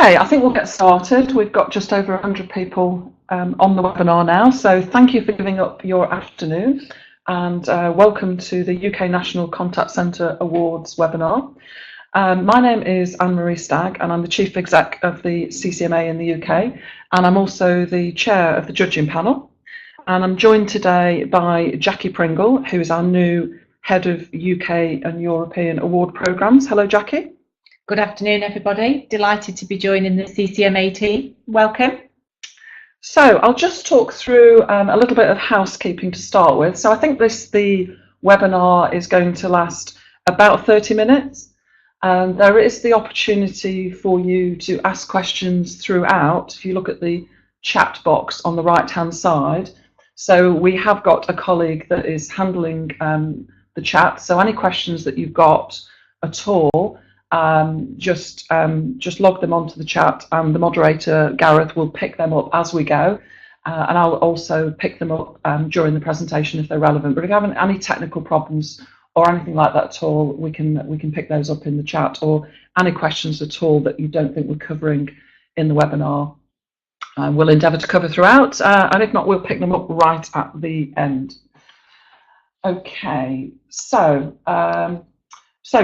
Okay, I think we'll get started. We've got just over 100 people on the webinar now, so thank you for giving up your afternoon and welcome to the UK National Contact Centre Awards webinar. My name is Anne-Marie Stagg and I'm the Chief Exec of the CCMA in the UK, and I'm also the Chair of the judging panel. And I'm joined today by Jackie Pringle, who is our new Head of UK and European Award Programmes. Hello, Jackie. Good afternoon, everybody. Delighted to be joining the CCMA team. Welcome. So I'll just talk through a little bit of housekeeping to start with. So I think the webinar is going to last about 30 minutes. There is the opportunity for you to ask questions throughout. If you look at the chat box on the right-hand side. So we have got a colleague that is handling the chat. So any questions that you've got at all, just log them onto the chat, and the moderator Gareth will pick them up as we go, and I'll also pick them up during the presentation if they're relevant. But if you have any technical problems or anything like that at all, we can pick those up in the chat, or any questions at all that you don't think we're covering in the webinar, we'll endeavour to cover throughout, and if not, we'll pick them up right at the end. Okay, so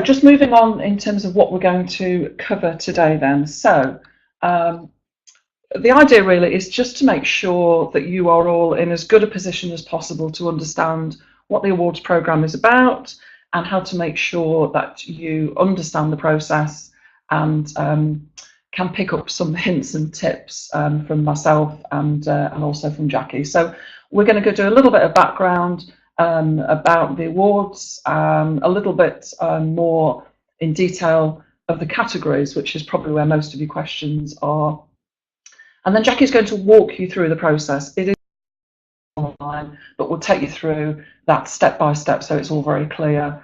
just moving on in terms of what we're going to cover today then. So the idea really is just to make sure that you are all in as good a position as possible to understand what the awards programme is about and how to make sure that you understand the process and can pick up some hints and tips from myself and also from Jackie. So we're going to go do a little bit of background about the awards, a little bit more in detail of the categories, which is probably where most of your questions are. And then Jackie's going to walk you through the process. It is online, but we'll take you through that step by step so it's all very clear.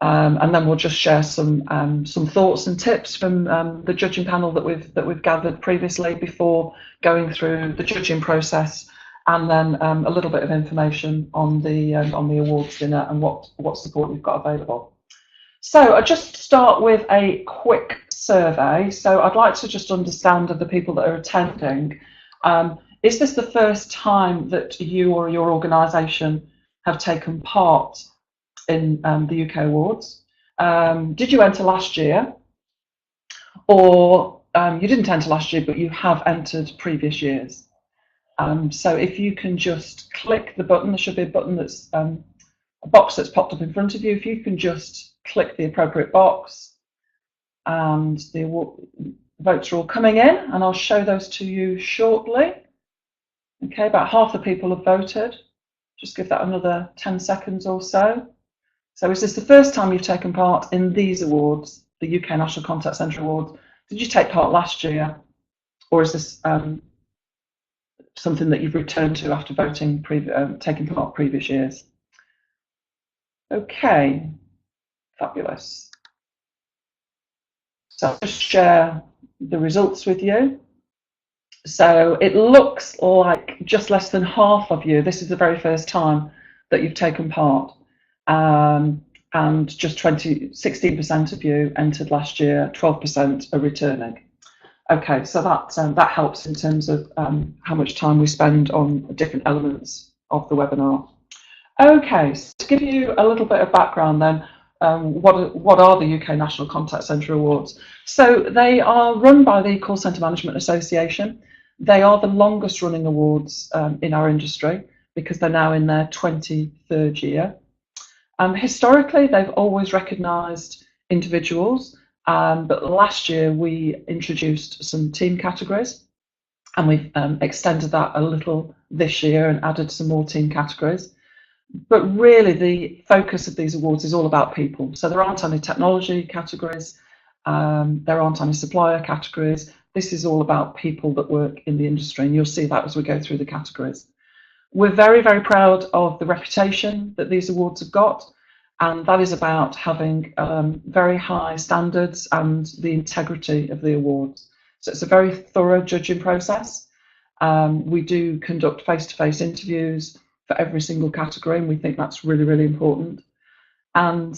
And then we'll just share some thoughts and tips from the judging panel that we've gathered previously before going through the judging process. And then a little bit of information on the awards dinner and what support we've got available. So I'll just start with a quick survey. So I'd like to just understand of the people that are attending, is this the first time that you or your organisation have taken part in the UK Awards? Did you enter last year? Or you didn't enter last year, but you have entered previous years? So if you can just click the button, there should be a button that's a box that's popped up in front of you. If you can just click the appropriate box, and the votes are all coming in, and I'll show those to you shortly. Okay, about half the people have voted. Just give that another 10 seconds or so. So is this the first time you've taken part in these awards, the UK National Contact Centre Awards? Did you take part last year, or is this something that you've returned to after voting, taking part previous years? Okay, fabulous. So I'll just share the results with you. So it looks like just less than half of you, this is the very first time that you've taken part, and just 16% of you entered last year, 12% are returning. Okay, so that helps in terms of how much time we spend on different elements of the webinar. Okay, so to give you a little bit of background then, what are the UK National Contact Centre Awards? So they are run by the Call Centre Management Association. They are the longest running awards in our industry because they're now in their 23rd year. Historically, they've always recognised individuals. But last year we introduced some team categories, and we've extended that a little this year and added some more team categories. But really the focus of these awards is all about people. So there aren't any technology categories, there aren't any supplier categories. This is all about people that work in the industry, and you'll see that as we go through the categories. We're very, very proud of the reputation that these awards have got. And that is about having very high standards and the integrity of the awards. So it's a very thorough judging process. We do conduct face-to-face interviews for every single category, and we think that's really, really important. And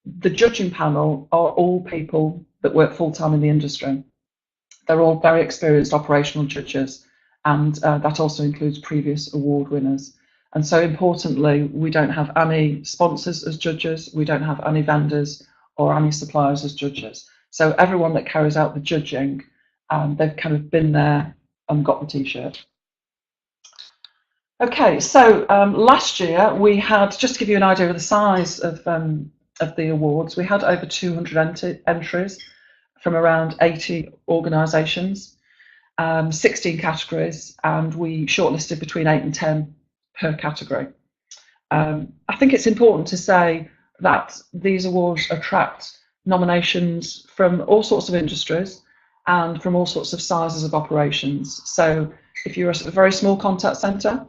the judging panel are all people that work full-time in the industry. They're all very experienced operational judges, and that also includes previous award winners. And so importantly, we don't have any sponsors as judges, we don't have any vendors or any suppliers as judges. So everyone that carries out the judging, they've kind of been there and got the t-shirt. Okay, so last year we had, just to give you an idea of the size of the awards, we had over 200 entries from around 80 organisations, 16 categories, and we shortlisted between 8 and 10 per category. I think it's important to say that these awards attract nominations from all sorts of industries and from all sorts of sizes of operations. So if you're a very small contact centre,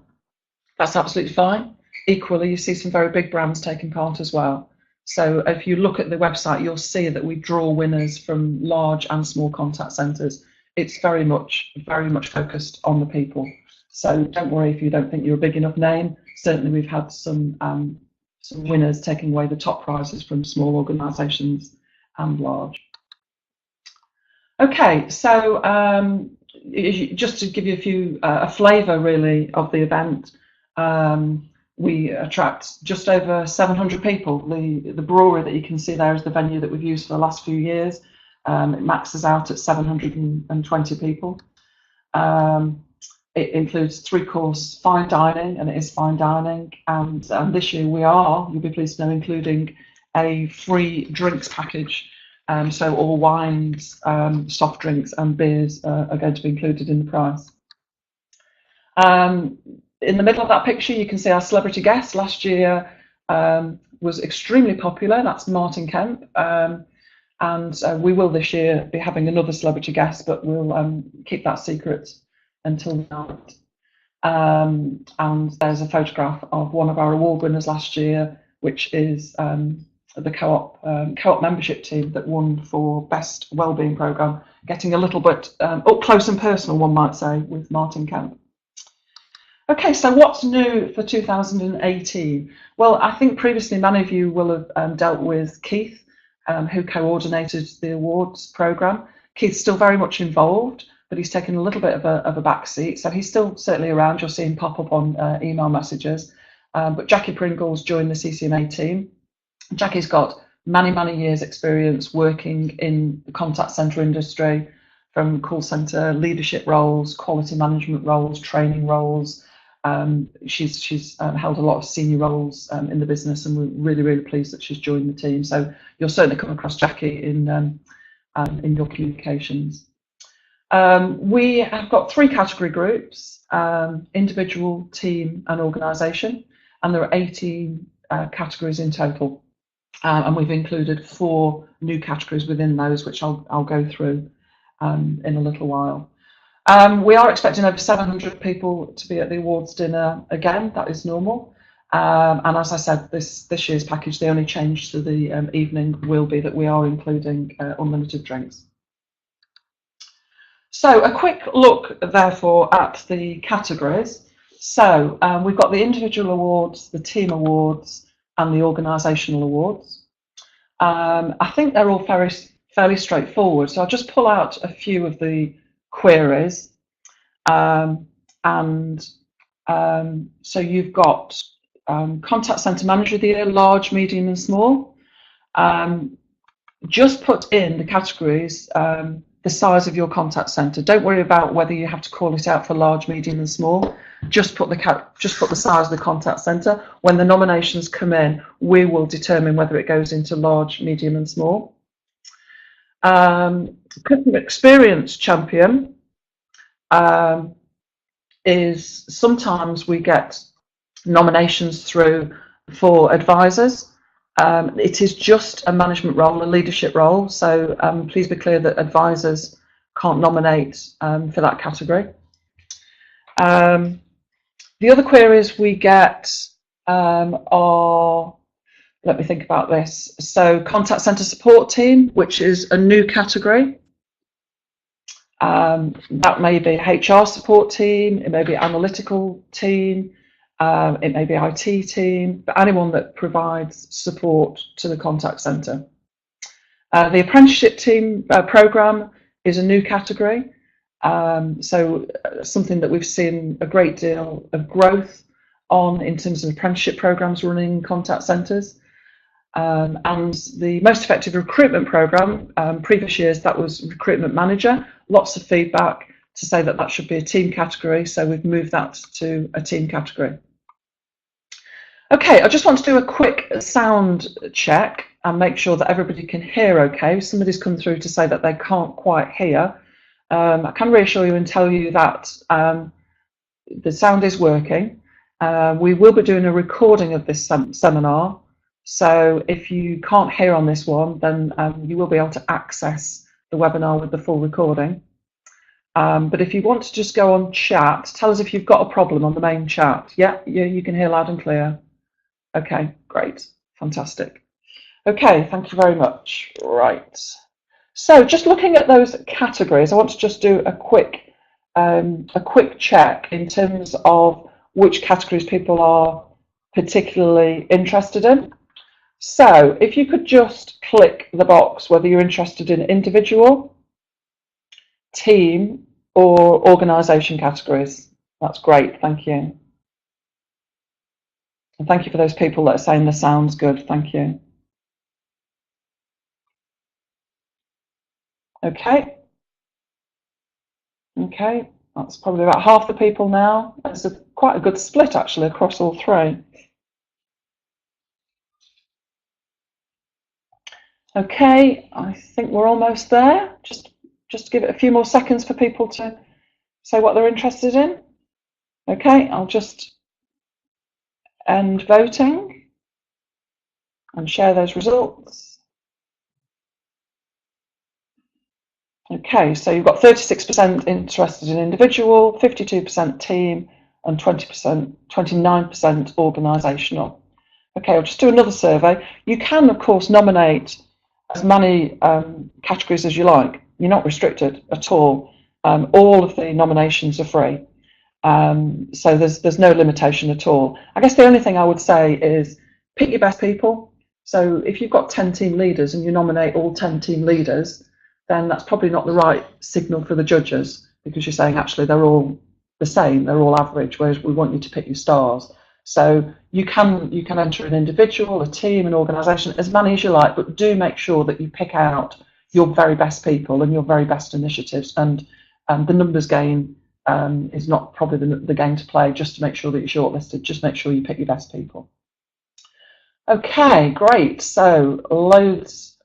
that's absolutely fine. Equally, you see some very big brands taking part as well. So if you look at the website, you'll see that we draw winners from large and small contact centres. It's very much focused on the people. So don't worry if you don't think you're a big enough name. Certainly, we've had some winners taking away the top prizes from small organisations and large. Okay, so just to give you a flavour really of the event, we attract just over 700 people. The brewery that you can see there is the venue that we've used for the last few years. It maxes out at 720 people. It includes 3-course fine dining, and it is fine dining. And this year we are, you'll be pleased to know, including a free drinks package. So all wines, soft drinks and beers are going to be included in the price. In the middle of that picture, you can see our celebrity guest. Last year was extremely popular. That's Martin Kemp. And we will this year be having another celebrity guest, but we'll keep that secret until night. And there's a photograph of one of our award winners last year, which is the co-op membership team that won for Best Wellbeing Programme, getting a little bit up close and personal, one might say, with Martin Kemp. Okay, so what's new for 2018? Well, I think previously many of you will have dealt with Keith, who coordinated the awards programme. Keith's still very much involved, but he's taken a little bit of a back seat, so he's still certainly around. You'll see him pop up on email messages. But Jackie Pringle's joined the CCMA team. Jackie's got many years experience working in the contact centre industry, from call centre leadership roles, quality management roles, training roles. She's held a lot of senior roles in the business, and we're really pleased that she's joined the team. So you'll certainly come across Jackie in your communications. We have got 3 category groups: individual, team, and organisation, and there are 18 categories in total. And we've included 4 new categories within those, which I'll go through in a little while. We are expecting over 700 people to be at the awards dinner again. That is normal. And as I said, this year's package, the only change to the evening will be that we are including unlimited drinks. So a quick look, therefore, at the categories. So we've got the individual awards, the team awards, and the organisational awards. I think they're all fairly straightforward. So I'll just pull out a few of the queries. So you've got Contact Centre Manager of the Year, large, medium and small. Just put in the categories the size of your contact centre. Don't worry about whether you have to call it out for large, medium and small. Just put the size of the contact centre. When the nominations come in, we will determine whether it goes into large, medium and small. Customer Experience Champion is, sometimes we get nominations through for advisors. It is just a management role, a leadership role, so please be clear that advisors can't nominate for that category. The other queries we get are, let me think about this, so Contact Centre Support Team, which is a new category. That may be HR support team, it may be analytical team, it may be IT team, but anyone that provides support to the contact centre. The apprenticeship team programme is a new category. So something that we've seen a great deal of growth on in terms of apprenticeship programs running in contact centres. And the most effective recruitment programme, previous years that was recruitment manager, lots of feedback to say that that should be a team category, so we've moved that to a team category. Okay, I just want to do a quick sound check and make sure that everybody can hear okay. Somebody's come through to say that they can't quite hear. I can reassure you and tell you that the sound is working. We will be doing a recording of this seminar, so if you can't hear on this one, then you will be able to access the webinar with the full recording. But if you want to just go on chat, tell us if you've got a problem on the main chat. Yeah, you can hear loud and clear. Okay, great, fantastic. Okay, thank you very much. Right, so just looking at those categories, I want to just do a quick check in terms of which categories people are particularly interested in. So if you could just click the box whether you're interested in individual, team, or organisation categories. That's great, thank you. And thank you for those people that are saying the sound's good, thank you. Okay. Okay, that's probably about half the people now. It's quite a good split actually across all three. Okay, I think we're almost there. Just give it a few more seconds for people to say what they're interested in. Okay, I'll just end voting and share those results. Okay, so you've got 36% interested in individual, 52% team, and 29% organisational. Okay, I'll just do another survey. You can, of course, nominate as many categories as you like. You're not restricted at all. All of the nominations are free. So there's no limitation at all. I guess the only thing I would say is pick your best people. So if you've got 10 team leaders and you nominate all 10 team leaders, then that's probably not the right signal for the judges, because you're saying actually they're all the same, they're all average, whereas we want you to pick your stars. So you can enter an individual, a team, an organisation, as many as you like, but do make sure that you pick out your very best people and your very best initiatives. And the numbers game is not probably the game to play, just to make sure that you're shortlisted. Just make sure you pick your best people. Okay, great. So loads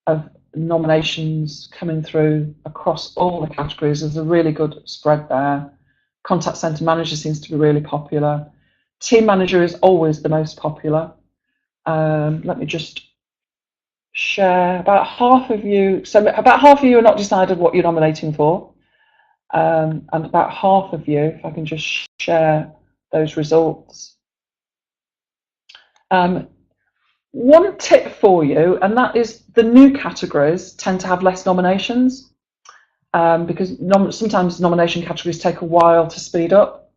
of nominations coming through across all the categories. There's a really good spread there. Contact centre manager seems to be really popular. Team manager is always the most popular. Let me just share. About half of you are not decided what you're nominating for, and about half of you, if I can just share those results. One tip for you, and that is the new categories tend to have less nominations, because sometimes nomination categories take a while to speed up,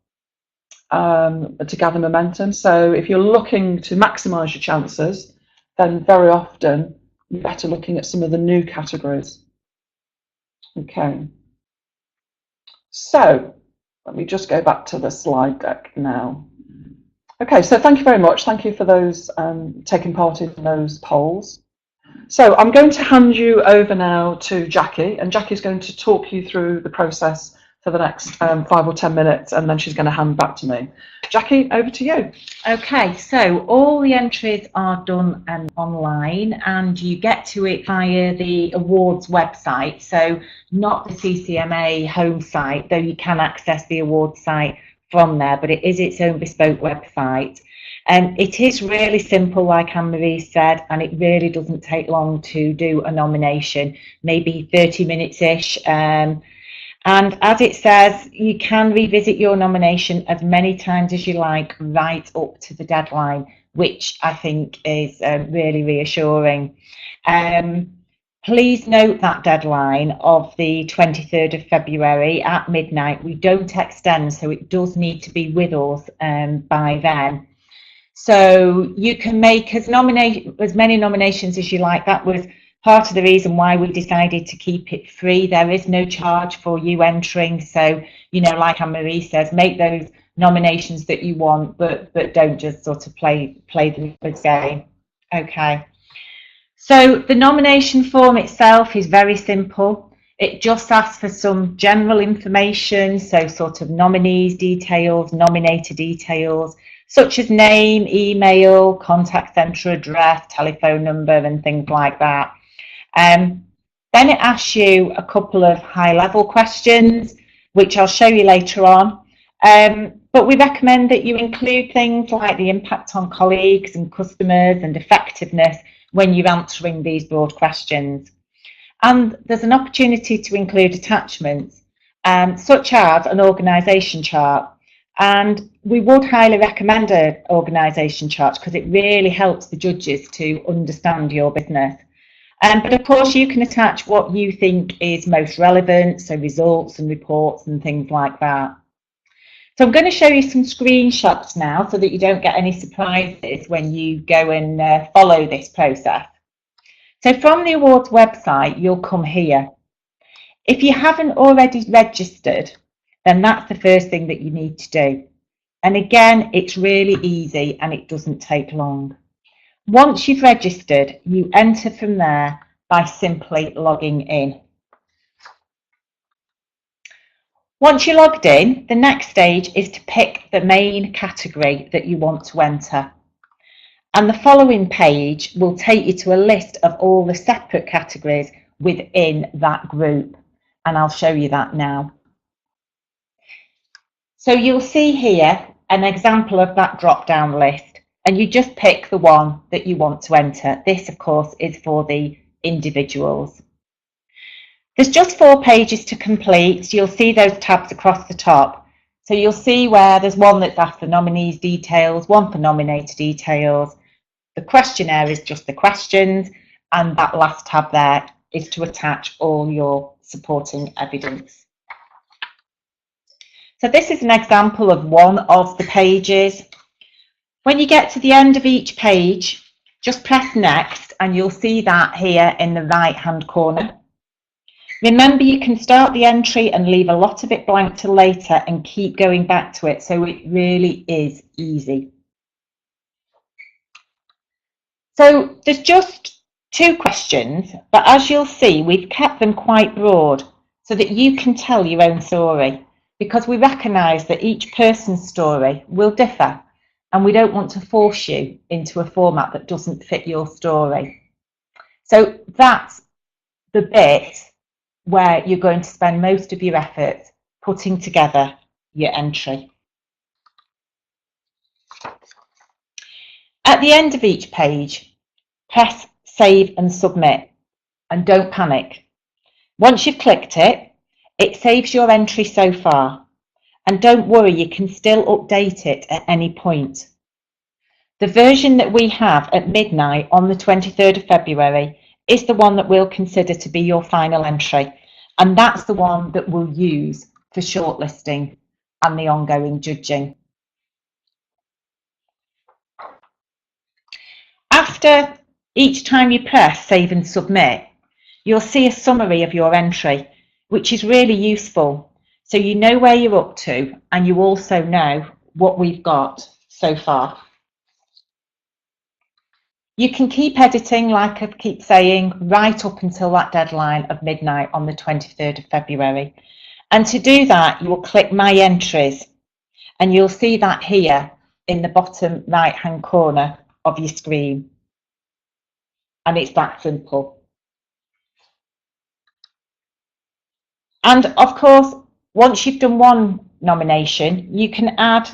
to gather momentum. So if you're looking to maximise your chances, then very often you're better looking at some of the new categories. Okay, so let me just go back to the slide deck now. Okay, so thank you very much. Thank you for those taking part in those polls. So I'm going to hand you over now to Jackie, and Jackie's going to talk you through the process for the next 5 or 10 minutes, and then she's going to hand back to me. Jackie, over to you. Okay, so all the entries are done online, and you get to it via the awards website, so not the CCMA home site, though you can access the awards site from there, but it is its own bespoke website. And it is really simple, like Anne-Marie said, and it really doesn't take long to do a nomination, maybe 30 minutes-ish. And as it says, you can revisit your nomination as many times as you like, right up to the deadline, which I think is really reassuring. Please note that deadline of the 23rd of February at midnight. We don't extend, so it does need to be with us by then. So you can make as many nominations as you like. That was part of the reason why we decided to keep it free. There is no charge for you entering. So, you know, like Anne-Marie says, make those nominations that you want, but don't just sort of play the game. Okay. So the nomination form itself is very simple. It just asks for some general information, so sort of nominees details, nominator details, such as name, email, contact centre address, telephone number, and things like that. Then it asks you a couple of high-level questions, which I'll show you later on. But we recommend that you include things like the impact on colleagues and customers and effectiveness when you're answering these broad questions. And there's an opportunity to include attachments, such as an organisation chart. And we would highly recommend an organisation chart because it really helps the judges to understand your business. But of course, you can attach what you think is most relevant, so results and reports and things like that. So I'm going to show you some screenshots now so that you don't get any surprises when you go and follow this process. So from the awards website, you'll come here. If you haven't already registered, then that's the first thing that you need to do. And again, it's really easy and it doesn't take long. Once you've registered, you enter from there by simply logging in. Once you're logged in, the next stage is to pick the main category that you want to enter. And the following page will take you to a list of all the separate categories within that group. And I'll show you that now. So you'll see here an example of that drop-down list, and you just pick the one that you want to enter. This, of course, is for the individuals. There's just 4 pages to complete, so you'll see those tabs across the top. So you'll see where there's one that's after nominees details, one for nominator details. The questionnaire is just the questions, and that last tab there is to attach all your supporting evidence. So this is an example of one of the pages. When you get to the end of each page, just press next and you'll see that here in the right hand corner. Remember, you can start the entry and leave a lot of it blank till later and keep going back to it, so it really is easy. So there's just 2 questions, but as you'll see, we've kept them quite broad so that you can tell your own story, because we recognise that each person's story will differ and we don't want to force you into a format that doesn't fit your story. So that's the bit where you're going to spend most of your effort putting together your entry. At the end of each page, press Save and Submit, and don't panic. Once you've clicked it, it saves your entry so far, and don't worry, you can still update it at any point. The version that we have at midnight on the 23rd of February is the one that we'll consider to be your final entry, and that's the one that we'll use for shortlisting and the ongoing judging. After each time you press Save and Submit, you'll see a summary of your entry, which is really useful, so you know where you're up to and you also know what we've got so far. You can keep editing, like I keep saying, right up until that deadline of midnight on the 23rd of February. And to do that, you will click My Entries, and you'll see that here in the bottom right-hand corner of your screen. And it's that simple. And of course, once you've done one nomination, you can add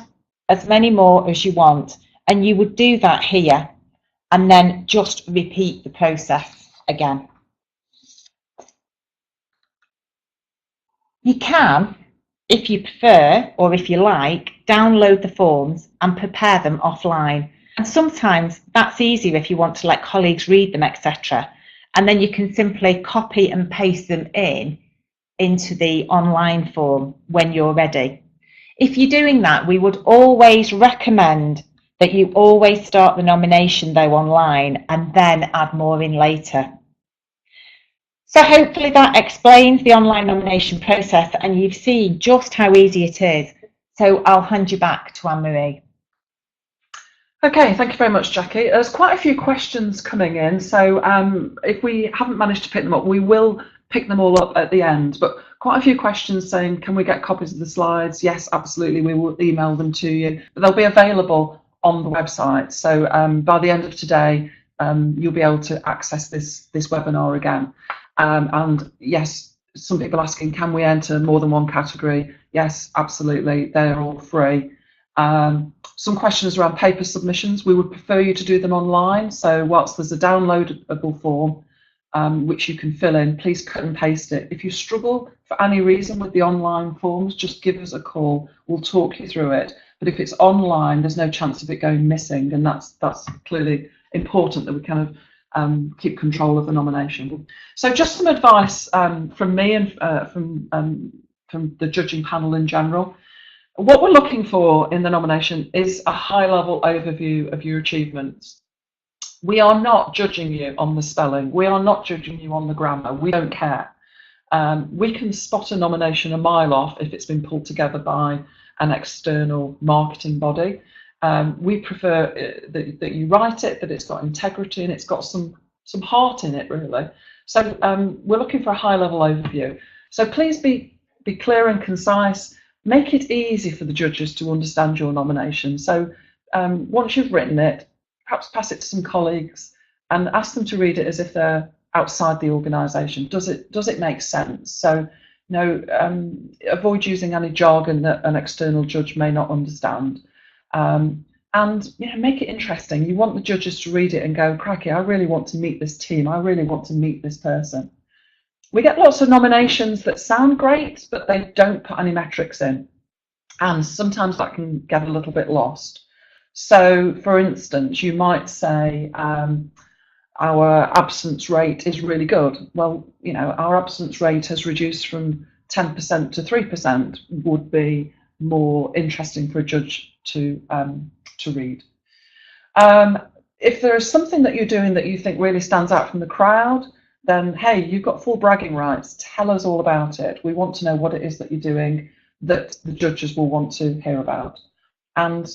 as many more as you want, and you would do that here, and then just repeat the process again. You can, if you prefer or if you like, download the forms and prepare them offline. And sometimes that's easier if you want to let colleagues read them, etc. And then you can simply copy and paste them into the online form when you're ready. If you're doing that, we would always recommend that you always start the nomination though online and then add more in later. So hopefully that explains the online nomination process and you've seen just how easy it is. So I'll hand you back to Anne-Marie. Okay, thank you very much, Jackie. There's quite a few questions coming in, so if we haven't managed to pick them up, we will pick them all up at the end. But quite a few questions saying, can we get copies of the slides? Yes, absolutely, we will email them to you. But they'll be available on the website. So by the end of today, you'll be able to access this webinar again. And yes, some people asking, can we enter more than one category? Yes, absolutely, they're all free. Some questions around paper submissions. We would prefer you to do them online. So whilst there's a downloadable form which you can fill in, please cut and paste it. If you struggle for any reason with the online forms, just give us a call. We'll talk you through it. But if it's online, there's no chance of it going missing, and that's clearly important that we kind of keep control of the nomination. So just some advice from me and from the judging panel in general. What we're looking for in the nomination is a high-level overview of your achievements. We are not judging you on the spelling. We are not judging you on the grammar. We don't care. We can spot a nomination a mile off if it's been pulled together by an external marketing body. We prefer that you write it, that it's got integrity and it's got some heart in it, really. So we're looking for a high-level overview. So please be clear and concise. Make it easy for the judges to understand your nomination. So once you've written it, perhaps pass it to some colleagues and ask them to read it as if they're outside the organisation. Does it make sense? So avoid using any jargon that an external judge may not understand. And make it interesting. You want the judges to read it and go, crikey, I really want to meet this team. I really want to meet this person. We get lots of nominations that sound great, but they don't put any metrics in. And sometimes that can get a little bit lost. So, for instance, you might say, our absence rate is really good. Well, our absence rate has reduced from 10% to 3%, would be more interesting for a judge to read. If there is something that you're doing that you think really stands out from the crowd, then hey, you've got full bragging rights. Tell us all about it. We want to know what it is that you're doing that the judges will want to hear about. And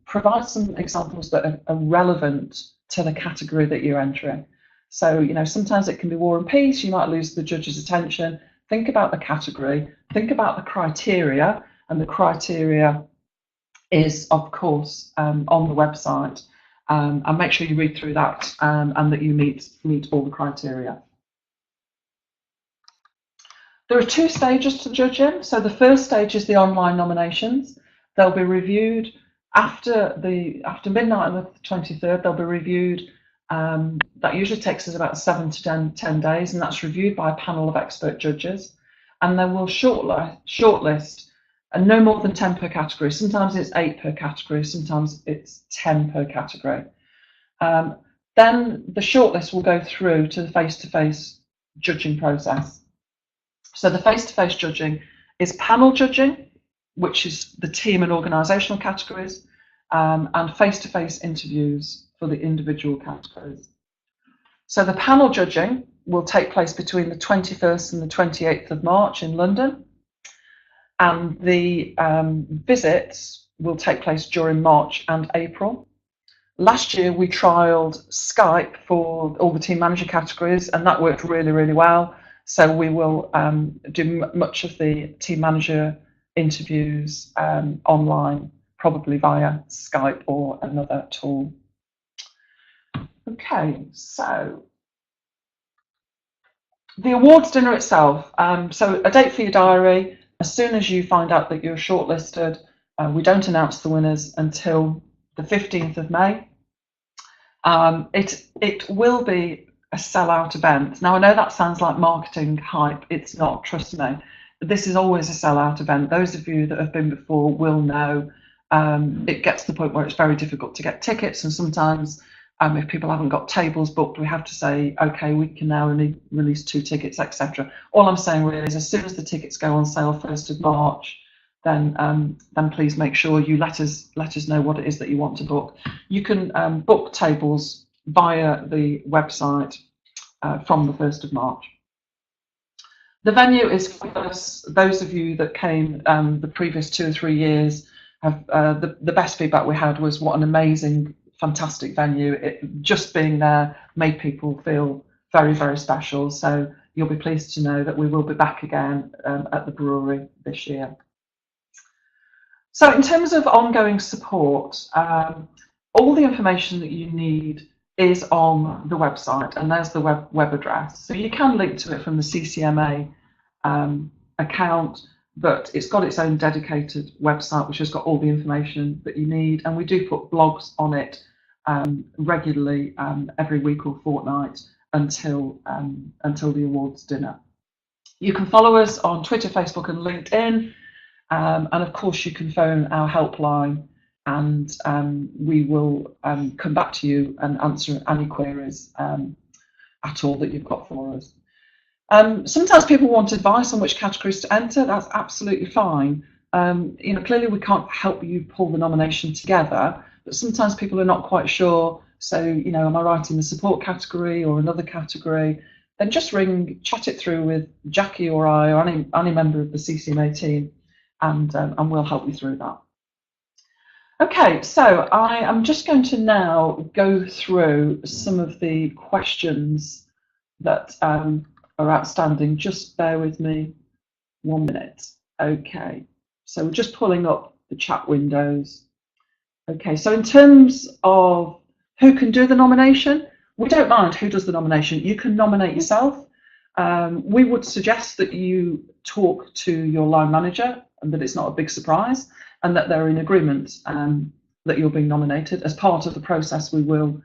provide some examples that are relevant to the category that you're entering. So, sometimes it can be War and Peace. You might lose the judge's attention. Think about the category. Think about the criteria. And the criteria is, of course, on the website. And make sure you read through that and that you meet all the criteria. There are two stages to judging. So the first stage is the online nominations. They'll be reviewed after midnight on the 23rd. They'll be reviewed. That usually takes us about 7 to 10 days, and that's reviewed by a panel of expert judges. And then we'll shortlist. And no more than 10 per category. Sometimes it's 8 per category, sometimes it's 10 per category. Then the shortlist will go through to the face-to-face judging process. So the face-to-face judging is panel judging, which is the team and organisational categories, and face-to-face interviews for the individual categories. So the panel judging will take place between the 21st and the 28th of March in London. And the visits will take place during March and April. Last year we trialled Skype for all the team manager categories, and that worked really, really well. So we will do much of the team manager interviews online, probably via Skype or another tool. Okay, so the awards dinner itself. So a date for your diary. As soon as you find out that you're shortlisted, we don't announce the winners until the 15th of May. It will be a sellout event. Now, I know that sounds like marketing hype. It's not, trust me. This is always a sellout event. Those of you that have been before will know it gets to the point where it's very difficult to get tickets, and sometimes if people haven't got tables booked, we have to say, okay, we can now only release 2 tickets, etc. All I'm saying really is, as soon as the tickets go on sale 1st of March, then please make sure you let us know what it is that you want to book. You can book tables via the website from the 1st of March. The venue is fabulous. Those of you that came the previous 2 or 3 years have the best feedback we had was what an amazing, fantastic venue. Just being there made people feel very, very special. So you'll be pleased to know that we will be back again at the brewery this year. So in terms of ongoing support, all the information that you need is on the website, and there's the web address. So you can link to it from the CCMA account, but it's got its own dedicated website which has got all the information that you need, and we do put blogs on it regularly every week or fortnight until the awards dinner. You can follow us on Twitter, Facebook and LinkedIn, and of course you can phone our helpline, and we will come back to you and answer any queries at all that you've got for us. Sometimes people want advice on which categories to enter. That's absolutely fine. Clearly we can't help you pull the nomination together, but sometimes people are not quite sure. So, am I right in the support category or another category? Then just ring, chat it through with Jackie or I or any member of the CCMA team, and we'll help you through that. Okay, so I am just going to now go through some of the questions that are outstanding. Just bear with me 1 minute. Okay, so we're just pulling up the chat windows. Okay, so in terms of who can do the nomination, we don't mind who does the nomination. You can nominate yourself. We would suggest that you talk to your line manager and that it's not a big surprise and that they're in agreement that you're being nominated. As part of the process, we will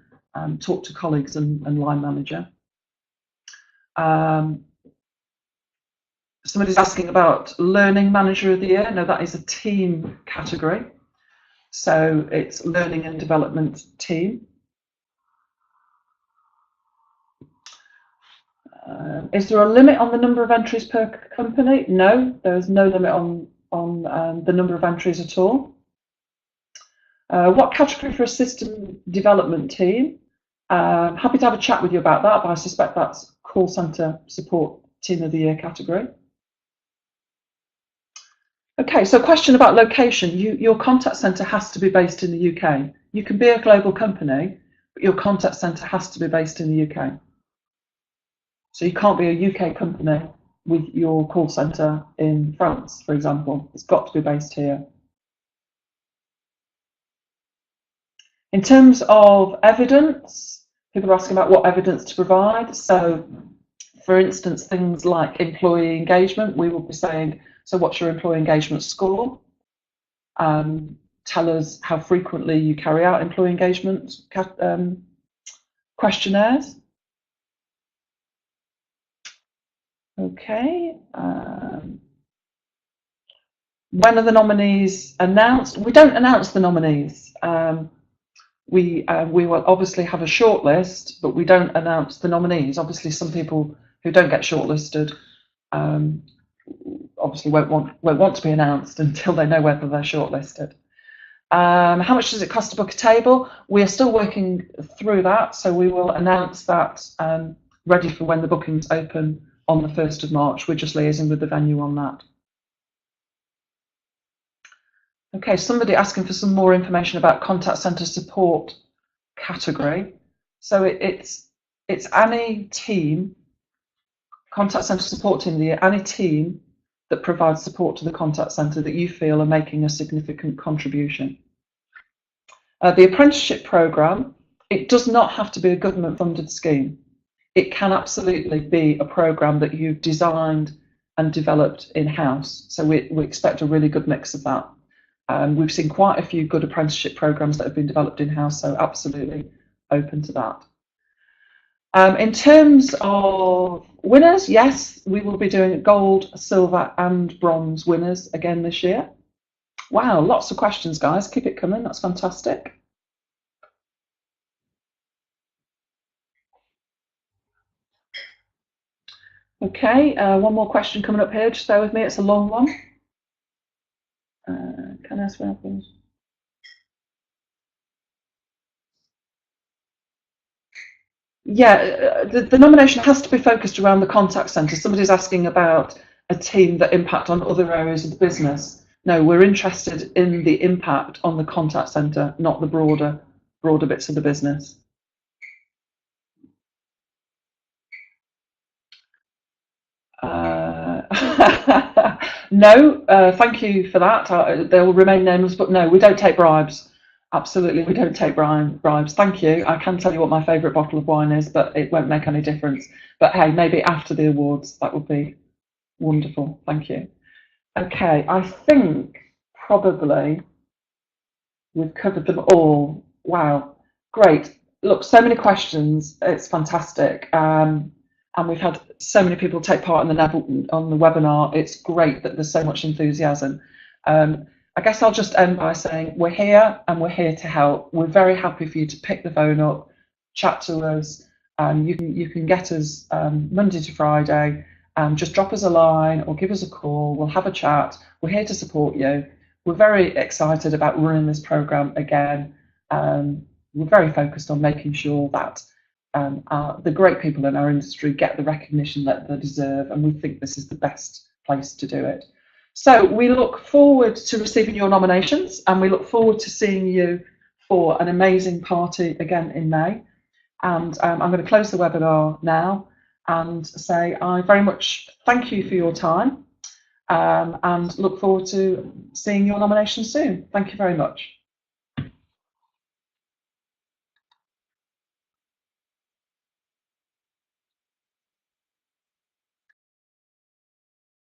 talk to colleagues and line manager. Somebody's asking about Learning Manager of the Year. No, that is a team category. So it's Learning and Development Team. Is there a limit on the number of entries per company? No, there is no limit on the number of entries at all. What category for a system development team? Happy to have a chat with you about that, but I suspect that's call centre support team of the year category. Okay, so question about location. Your contact centre has to be based in the UK. You can be a global company, but your contact centre has to be based in the UK. So you can't be a UK company with your call centre in France, for example. It's got to be based here. In terms of evidence, people are asking about what evidence to provide. So, for instance, things like employee engagement, we will be saying, so what's your employee engagement score? Tell us how frequently you carry out employee engagement questionnaires. Okay. When are the nominees announced? We don't announce the nominees. We will obviously have a shortlist, but we don't announce the nominees. Obviously, some people who don't get shortlisted obviously won't want to be announced until they know whether they're shortlisted. How much does it cost to book a table? We are still working through that, so we will announce that ready for when the bookings open on the 1st of March. We're just liaising with the venue on that. Okay, somebody asking for some more information about contact centre support category. So it's any team, contact centre support team of the year, any team that provides support to the contact centre that you feel are making a significant contribution. The apprenticeship programme, it does not have to be a government funded scheme. It can absolutely be a programme that you've designed and developed in-house. So we expect a really good mix of that. We've seen quite a few good apprenticeship programmes that have been developed in-house, so absolutely open to that. In terms of winners, yes, we will be doing gold, silver and bronze winners again this year. Wow, lots of questions, guys. Keep it coming. That's fantastic. Okay, one more question coming up here. Just bear with me. It's a long one. Can I ask what happens? Yeah, the nomination has to be focused around the contact centre. Somebody's asking about a team that impact on other areas of the business. No, we're interested in the impact on the contact centre, not the broader bits of the business. No, thank you for that. They will remain nameless, but no, we don't take bribes. Absolutely, we don't take bribes. Thank you. I can tell you what my favourite bottle of wine is, but it won't make any difference. But hey, maybe after the awards, that would be wonderful. Thank you. Okay, I think probably we've covered them all. Wow, great. Look, so many questions. It's fantastic. And we've had so many people take part in on the webinar. It's great that there's so much enthusiasm. I guess I'll just end by saying we're here and we're here to help. We're very happy for you to pick the phone up, chat to us. You can get us Monday to Friday. Just drop us a line or give us a call. We'll have a chat. We're here to support you. We're very excited about running this programme again. We're very focused on making sure that the great people in our industry get the recognition that they deserve, and we think this is the best place to do it. So we look forward to receiving your nominations, and we look forward to seeing you for an amazing party again in May. And I'm going to close the webinar now and say I very much thank you for your time and look forward to seeing your nomination soon. Thank you very much.